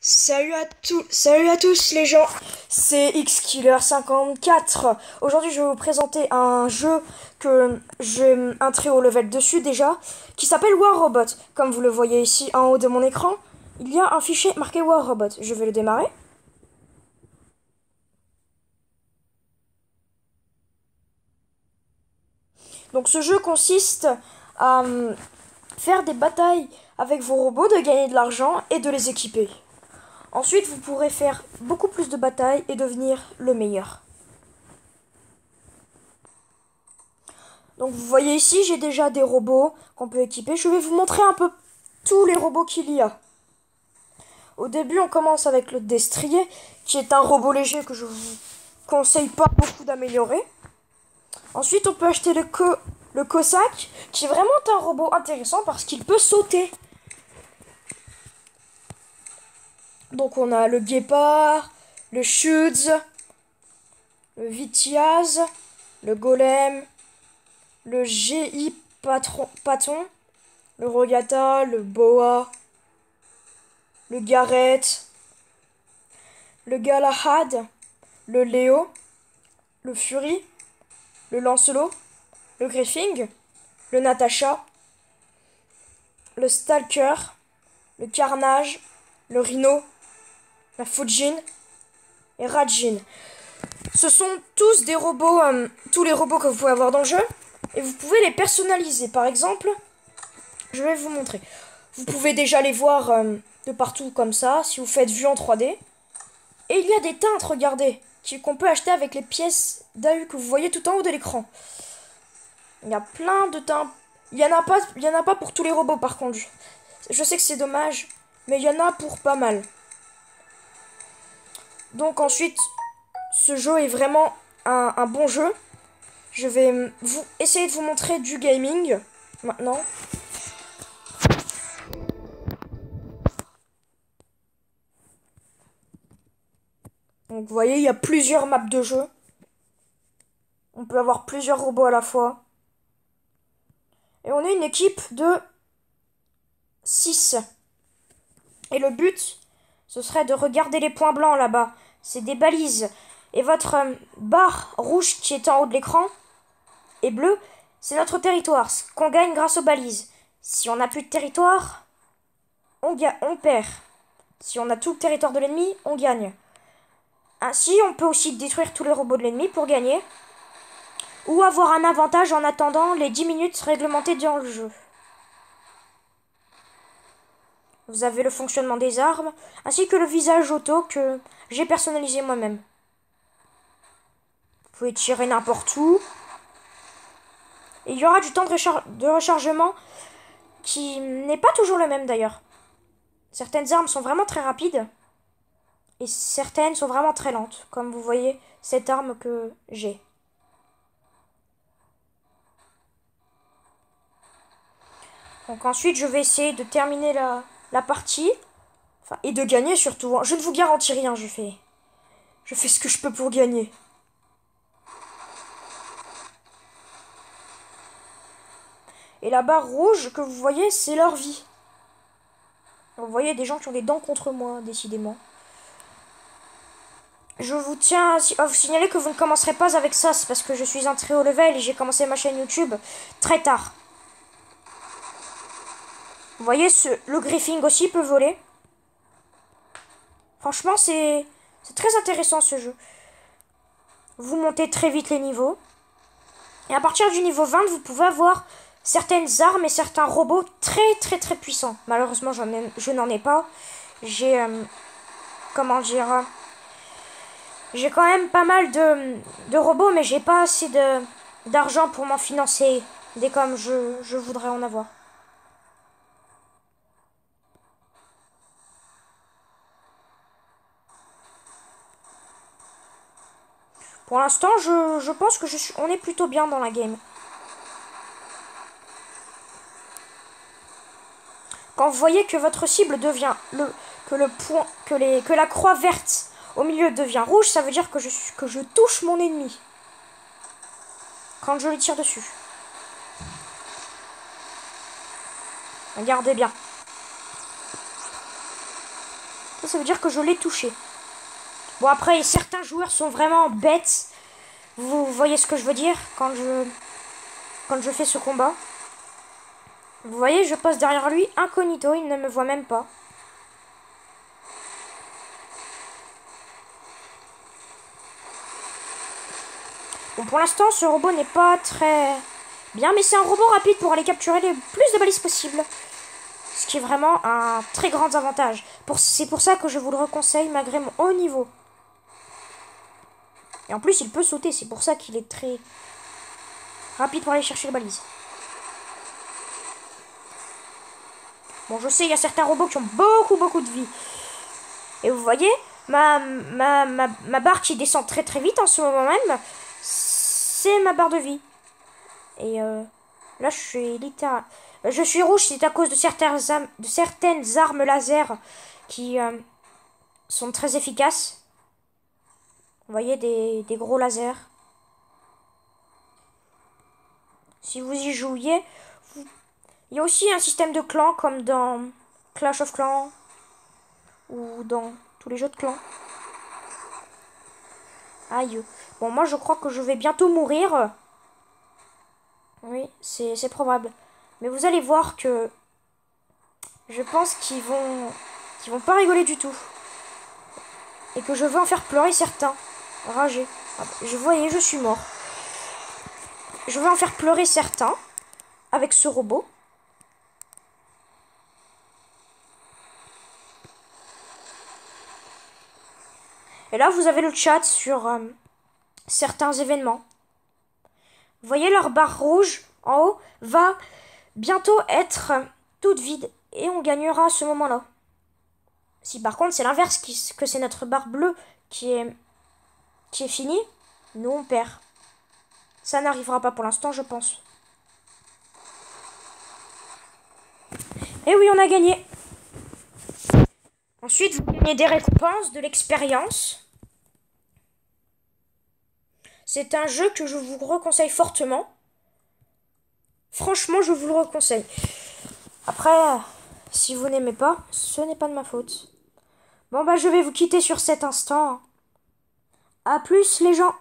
Salut à tous les gens, c'est Xkiller54. Aujourd'hui je vais vous présenter un jeu que j'ai un très haut level dessus déjà, qui s'appelle War Robot. Comme vous le voyez ici en haut de mon écran, il y a un fichier marqué War Robot. Je vais le démarrer. Donc ce jeu consiste à faire des batailles avec vos robots, de gagner de l'argent et de les équiper. Ensuite, vous pourrez faire beaucoup plus de batailles et devenir le meilleur. Donc vous voyez ici, j'ai déjà des robots qu'on peut équiper. Je vais vous montrer un peu tous les robots qu'il y a. Au début, on commence avec le destrier, qui est un robot léger que je vous conseille pas beaucoup d'améliorer. Ensuite, on peut acheter le Cossack, qui est vraiment un robot intéressant parce qu'il peut sauter. Donc on a le Guépard, le Schütz, le Vitiaz, le Golem, le GI Paton, le Rogata, le Boa, le Gareth, le Galahad, le Léo, le Fury, le Lancelot, le Griffing, le Natasha, le Stalker, le Carnage, le Rhino, la Fujin et Rajin. Ce sont tous des robots, tous les robots que vous pouvez avoir dans le jeu, et vous pouvez les personnaliser. Par exemple, je vais vous montrer. Vous pouvez déjà les voir de partout comme ça, si vous faites vue en 3D. Et il y a des teintes, regardez, qu'on peut acheter avec les pièces d'AU que vous voyez tout en haut de l'écran. Il y a plein de teintes. Il y en a pas pour tous les robots par contre. Je sais que c'est dommage, mais il y en a pour pas mal. Donc ensuite, ce jeu est vraiment un bon jeu. Je vais essayer de vous montrer du gaming maintenant. Donc vous voyez, il y a plusieurs maps de jeu. On peut avoir plusieurs robots à la fois. Et on est une équipe de 6. Et le but, ce serait de regarder les points blancs là-bas. C'est des balises. Et votre barre rouge qui est en haut de l'écran et bleue, c'est notre territoire, ce qu'on gagne grâce aux balises. Si on n'a plus de territoire, on perd. Si on a tout le territoire de l'ennemi, on gagne. Ainsi, on peut aussi détruire tous les robots de l'ennemi pour gagner. Ou avoir un avantage en attendant les 10 minutes réglementées dans le jeu. Vous avez le fonctionnement des armes, ainsi que le visage auto que j'ai personnalisé moi-même. Vous pouvez tirer n'importe où. Et il y aura du temps de rechargement qui n'est pas toujours le même d'ailleurs. Certaines armes sont vraiment très rapides. Et certaines sont vraiment très lentes. Comme vous voyez cette arme que j'ai. Donc ensuite je vais essayer de terminer la partie. Enfin, et de gagner surtout. Je ne vous garantis rien, je fais ce que je peux pour gagner. Et la barre rouge que vous voyez, c'est leur vie. Vous voyez des gens qui ont des dents contre moi, décidément. Je vous tiens à vous signaler que vous ne commencerez pas avec ça. C'est parce que je suis un très haut level et j'ai commencé ma chaîne YouTube très tard. Vous voyez, le Griffing aussi peut voler. Franchement, c'est très intéressant ce jeu. Vous montez très vite les niveaux. Et à partir du niveau 20, vous pouvez avoir certaines armes et certains robots très puissants. Malheureusement, je n'en ai pas. J'ai... comment dire... J'ai quand même pas mal de robots, mais j'ai pas assez d'argent pour m'en financer dès comme je voudrais en avoir. Pour l'instant, je pense que on est plutôt bien dans la game. Quand vous voyez que votre cible devient que la croix verte au milieu devient rouge, ça veut dire que je touche mon ennemi quand je lui tire dessus. Regardez bien. Ça veut dire que je l'ai touché. Bon, après, certains joueurs sont vraiment bêtes. Vous voyez ce que je veux dire quand je fais ce combat. Vous voyez, je passe derrière lui incognito, il ne me voit même pas. Bon, pour l'instant, ce robot n'est pas très bien, mais c'est un robot rapide pour aller capturer le plus de balises possible. Ce qui est vraiment un très grand avantage. C'est pour ça que je vous le reconseille malgré mon haut niveau. Et en plus, il peut sauter, c'est pour ça qu'il est très rapide pour aller chercher les balises. Bon, je sais, il y a certains robots qui ont beaucoup de vie. Et vous voyez, ma barre qui descend très vite en ce moment même, c'est ma barre de vie. Et là, je suis rouge, c'est à cause de certaines armes laser qui sont très efficaces. Vous voyez, des gros lasers. Si vous y jouiez, il y a aussi un système de clans comme dans Clash of Clans ou dans tous les jeux de clans. Aïe. Bon, moi je crois que je vais bientôt mourir. Oui, c'est probable. Mais vous allez voir que je pense qu'ils vont pas rigoler du tout. Et que je vais en faire pleurer certains. Rager. Voyez, je suis mort. Je vais en faire pleurer certains avec ce robot. Et là, vous avez le chat sur certains événements. Vous voyez, leur barre rouge en haut va bientôt être toute vide. Et on gagnera à ce moment-là. Si par contre c'est l'inverse, que c'est notre barre bleue qui est finie, nous on perd. Ça n'arrivera pas pour l'instant, je pense. Et oui, on a gagné. Ensuite, vous gagnez des récompenses, de l'expérience. C'est un jeu que je vous reconseille fortement. Franchement, je vous le reconseille. Après, si vous n'aimez pas, ce n'est pas de ma faute. Bon, bah, je vais vous quitter sur cet instant. À plus, les gens.